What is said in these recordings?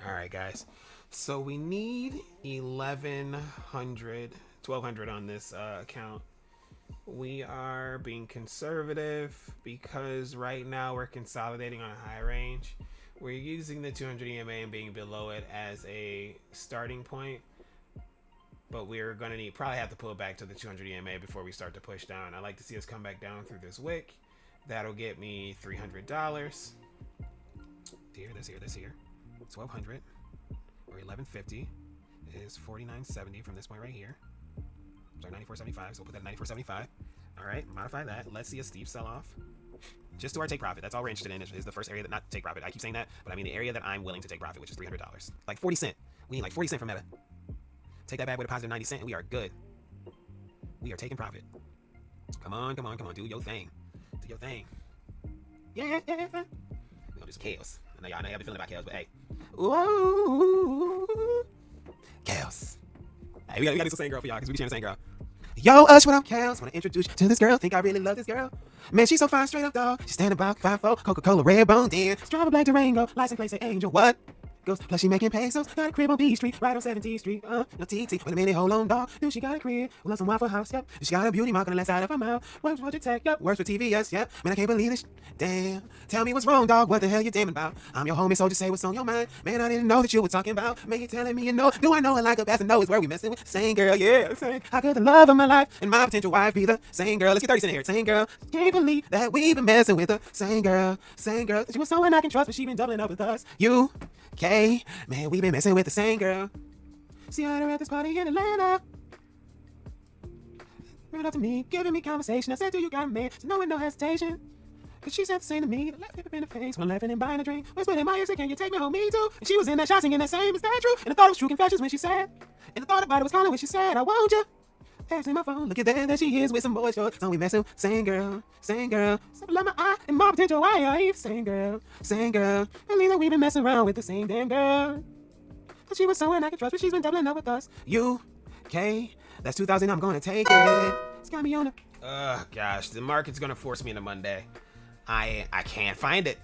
All right, guys. So we need 1100, 1200 on this account. We are being conservative because right now we're consolidating on a high range. We're using the 200 EMA and being below it as a starting point, but we're going to need probably have to pull it back to the 200 EMA before we start to push down. I'd like to see us come back down through this wick. That'll get me $300. This here. 1200 or 1150 is 49.70 from this point right here. Sorry, 94.75. So we'll put that at 94.75. All right, modify that. Let's see a steep sell-off. Just to our take profit. That's all we're interested in. Is the first area that not take profit. I keep saying that, but I mean the area that I'm willing to take profit, which is $300. Like 40 cent. We need like 40 cent from Meta. Take that bad with a positive 90 cent, and we are good. We are taking profit. Come on. Do your thing. Do your thing. Yeah. We're gonna do some chaos. I know y'all know how I've been feeling about chaos, but hey. Ooh. Chaos. Hey, we gotta do some same girl for y'all, because we be cheering the same girl. Yo, what up, Kels? Wanna introduce you to this girl. Think I really love this girl. Man, she's so fine, straight up, dog. She's standing about 5'4", Coca-Cola, red bone, damn. Strawberry black Durango, license plate say Angel, what? Goes, plus she making pesos. Got a crib on B Street, right on 17th Street. No TT. Wait a minute, hold on, dog. Dude, she got a crib. We love some Waffle House, yep. She got a beauty mark on the left side of her mouth. Works for your tech, yep. Works for TVS, yep. Man, I can't believe this. Damn. Tell me what's wrong, dog. What the hell you damning about? I'm your homie, so just say what's on your mind. Man, I didn't know that you were talking about. Man, you telling me you know. Do I know her like a best? No, is where we messing with. Same girl, yeah. Same. How could the love of my life and my potential wife be the same girl? Let's get 30 cents here. Same girl. Can't believe that we been messing with her. Same girl. Same girl. She was someone I can trust, but she been doubling up with us. You. Okay, man, we been messing with the same girl. See her at this party in Atlanta. Ran up to me, giving me conversation. I said, do you got a man? So no, with no hesitation. Cause she said the same to me. The left hip in the face, one laughing and buying a drink. Whispered in my ear, said, can you take me home, me too? And she was in that shot singing that same, is that true? And I thought it was true confessions when she said. And I thought about it was calling when she said, I want you. Texting my phone, look at that, there she is with some boy shorts. So we messing, same girl. So love my eye and my potential wife. Same girl. Believe that we been messing around with the same damn girl. But she was someone I could trust, but she's been doubling up with us. You, okay? That's 2,000, I'm gonna take it. It's got me on the... gosh, the market's gonna force me to Monday. I can't find it.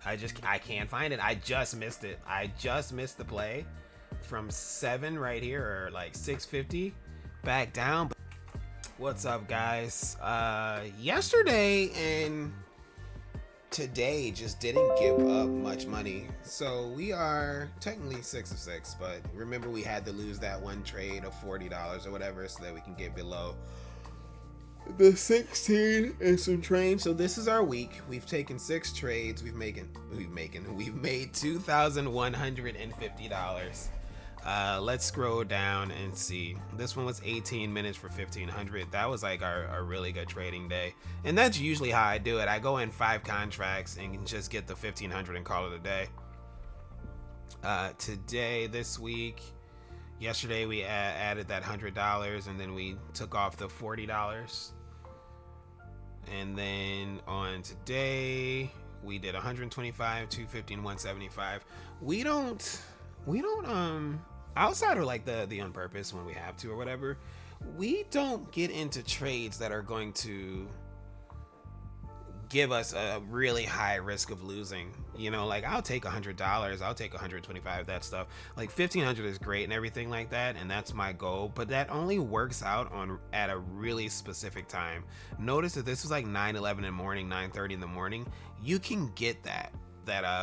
I can't find it. I just missed it. I just missed the play from 7 right here, or like 650 back down. What's up, guys? Yesterday and today just didn't give up much money, so we are technically 6 of 6, but remember we had to lose that one trade of $40 or whatever so that we can get below the 16 and some trades. So this is our week. We've taken 6 trades. We've made $2,150. Let's scroll down and see. This one was 18 minutes for 1,500. That was like our really good trading day, and that's usually how I do it. I go in 5 contracts and just get the 1,500 and call it a day. Today, this week, yesterday we added that $100, and then we took off the $40, and then on today we did 125, 250, and 175. We don't outside of like the on purpose when we have to or whatever, we don't get into trades that are going to give us a really high risk of losing. You know, like I'll take $100, I'll take 125, that stuff. Like 1,500 is great and everything like that, and that's my goal, but that only works out at a really specific time. Notice that this was like 9:11 in the morning, 9:30 in the morning. You can get that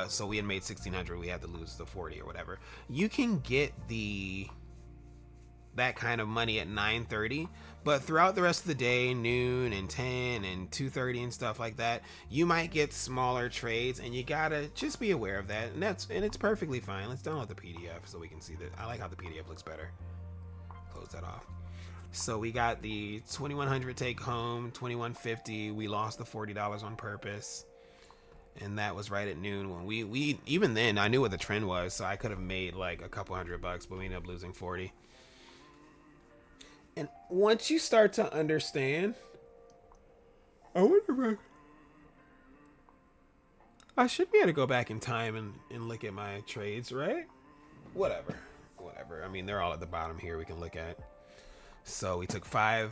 so we had made 1,600, we had to lose the 40 or whatever. You can get that kind of money at 9:30, but throughout the rest of the day, noon and 10 and 2:30 and stuff like that, you might get smaller trades, and you gotta just be aware of that. And it's perfectly fine. Let's download the PDF so we can see that. I like how the PDF looks better. Close that off. So we got the 2,100 take home, 2,150. We lost the $40 on purpose. And that was right at noon when we even then I knew what the trend was, so I could have made like a couple $100, but we ended up losing 40. And once you start to understand, I wonder if I should be able to go back in time and look at my trades, right? Whatever. I mean, they're all at the bottom here. We can look at. So we took five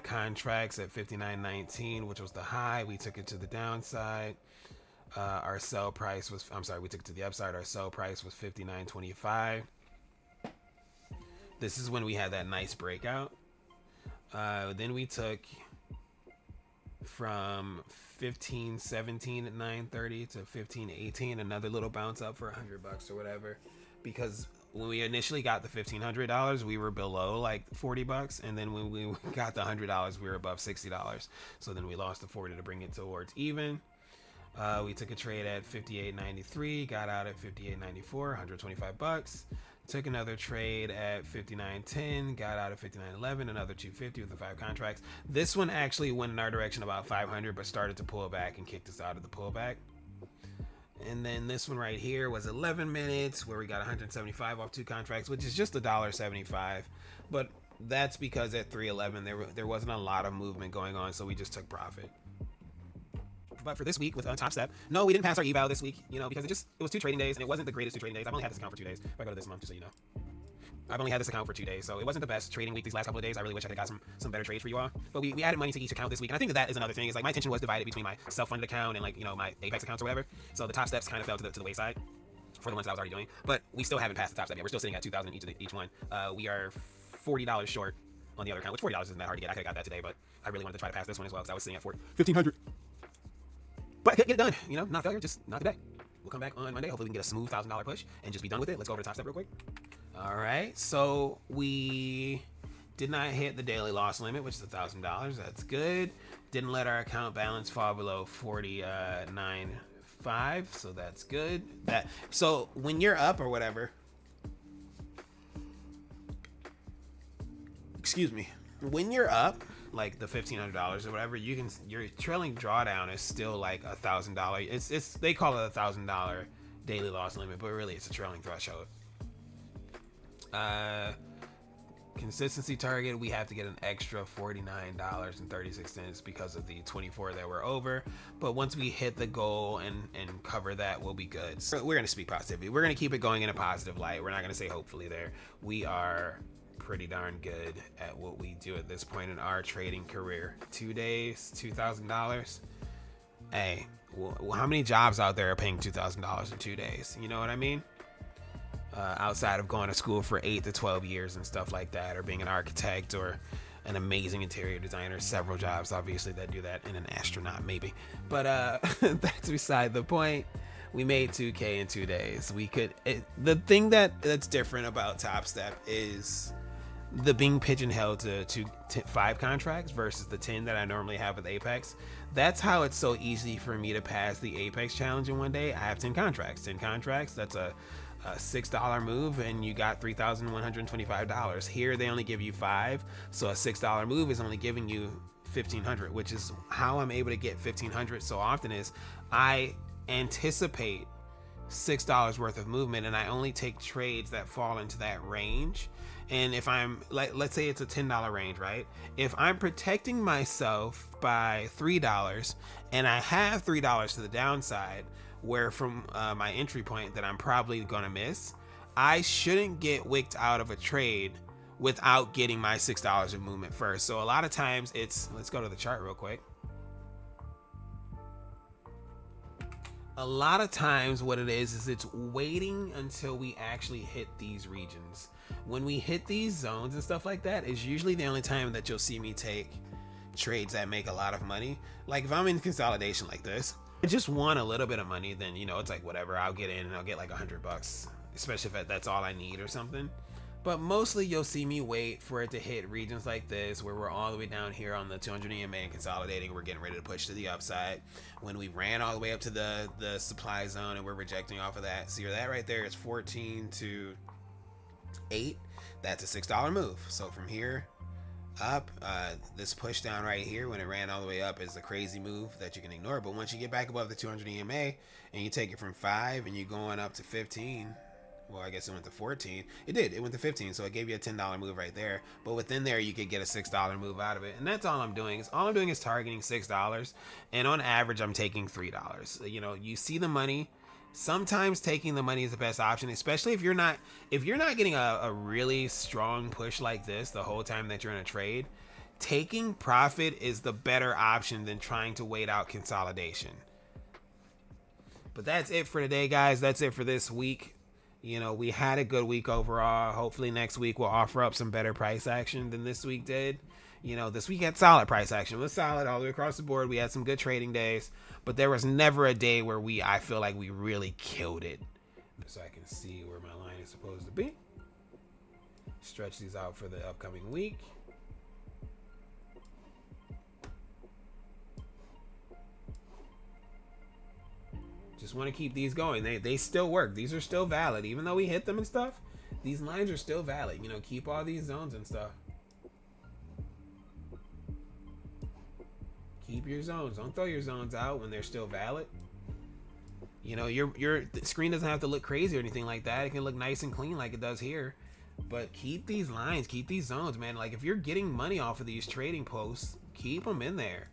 contracts at 59.19, which was the high. We took it to the downside. Our sell price was, I'm sorry, we took it to the upside. Our sell price was 59.25. This is when we had that nice breakout. Then we took from 15.17 at 9:30 to 15.18, another little bounce up for $100 or whatever, because when we initially got the $1,500, we were below like $40, and then when we got the $100, we were above $60. So then we lost the 40 to bring it towards even. We took a trade at 58.93, got out at 58.94, $125. Took another trade at 59.10, got out at 59.11, another 250 with the 5 contracts. This one actually went in our direction about 500, but started to pull back and kicked us out of the pullback. And then this one right here was 11 minutes where we got 175 off 2 contracts, which is just $1.75. But that's because at 311 there wasn't a lot of movement going on, so we just took profit. But for this week with TopStep, no, we didn't pass our eval this week, because it was 2 trading days, and it wasn't the greatest 2 trading days. I've only had this account for 2 days. If I go to this month, just so you know, I've only had this account for 2 days, so it wasn't the best trading week these last couple of days. I really wish I could have got some better trades for you all. But we added money to each account this week, and I think that is another thing. Is like my attention was divided between my self-funded account and my Apex accounts or whatever. So the TopSteps kind of fell to the wayside for the ones that I was already doing. But we still haven't passed the TopStep yet. We're still sitting at 2,000 each one. We are $40 short on the other account, which $40 isn't that hard to get. I could have got that today, but I really wanted to try to pass this one as well because I was sitting at 1,500. But I couldn't get it done, not failure, just not today. We'll come back on Monday. Hopefully we can get a smooth $1,000 push and just be done with it. Let's go over to TopStep real quick. All right, so we did not hit the daily loss limit, which is $1,000. That's good. Didn't let our account balance fall below 49.5, so that's good. So when you're up or whatever, excuse me, when you're up like the $1,500 or whatever, your trailing drawdown is still like $1,000. It's they call it $1,000 daily loss limit, but really it's a trailing threshold. Consistency target, we have to get an extra $49.36 because of the 24 that we're over. But once we hit the goal and cover that, we'll be good. So we're gonna speak positivity. We're gonna keep it going in a positive light. We're not gonna say hopefully there. We are pretty darn good at what we do at this point in our trading career. 2 days, $2,000. Hey, well, how many jobs out there are paying $2,000 in 2 days? You know what I mean? Outside of going to school for 8 to 12 years and stuff like that, or being an architect or an amazing interior designer, several jobs obviously that do that, and an astronaut maybe. But that's beside the point. We made 2K in 2 days. The thing that's different about TopStep is the being pigeonholed to 5 contracts versus the 10 that I normally have with Apex. That's how it's so easy for me to pass the Apex challenge in one day. I have 10 contracts. 10 contracts, that's a $6 move, and you got $3,125. Here they only give you 5, so a $6 move is only giving you $1,500, which is how I'm able to get $1,500 so often. Is I anticipate $6 worth of movement, and I only take trades that fall into that range. And if I'm let's say it's a $10 range, right? If I'm protecting myself by $3 and I have $3 to the downside, where from my entry point that I'm probably gonna miss, I shouldn't get wicked out of a trade without getting my $6 of movement first. So a lot of times let's go to the chart real quick. A lot of times what it is it's waiting until we actually hit these regions. When we hit these zones and stuff like that is usually the only time that you'll see me take trades that make a lot of money. Like if I'm in consolidation like this, I just want a little bit of money, then it's like whatever, I'll get in and I'll get like $100, especially if that's all I need or something. But mostly you'll see me wait for it to hit regions like this where we're all the way down here on the 200 EMA and consolidating. We're getting ready to push to the upside. When we ran all the way up to the supply zone and we're rejecting off of that, see that right there is 14 to 8. That's a $6 move. So from here up, this push down right here when it ran all the way up is a crazy move that you can ignore. But once you get back above the 200 EMA and you take it from 5 and you're going up to 15, well, I guess it went to 14. It went to 15, so it gave you a $10 move right there. But within there, you could get a $6 move out of it, and that's all I'm doing. All I'm doing is targeting $6, and on average, I'm taking $3. You see the money. Sometimes taking the money is the best option, especially if you're not getting a really strong push like this the whole time that you're in a trade. Taking profit is the better option than trying to wait out consolidation. But that's it for today, guys. That's it for this week. You know, we had a good week overall. Hopefully next week we'll offer up some better price action than this week did. You know, this week had solid price action. It was solid all the way across the board. We had some good trading days, but there was never a day where I feel like we really killed it. So I can see where my line is supposed to be. Stretch these out for the upcoming week. Just want to keep these going. They still work. These are still valid. Even though we hit them and stuff, these lines are still valid. You know, keep all these zones and stuff. Keep your zones. Don't throw your zones out when they're still valid. You know, your screen doesn't have to look crazy or anything like that. It can look nice and clean like it does here. But keep these lines, keep these zones, man. Like, if you're getting money off of these trading posts, keep them in there.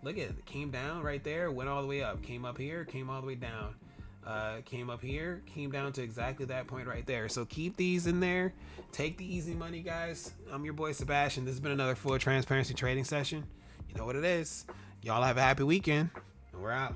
Look at it. It came down right there, went all the way up. Came up here, came all the way down. Came up here, came down to exactly that point right there. So keep these in there. Take the easy money, guys. I'm your boy, Sebastian. This has been another full transparency trading session. You know what it is. Y'all have a happy weekend, and we're out.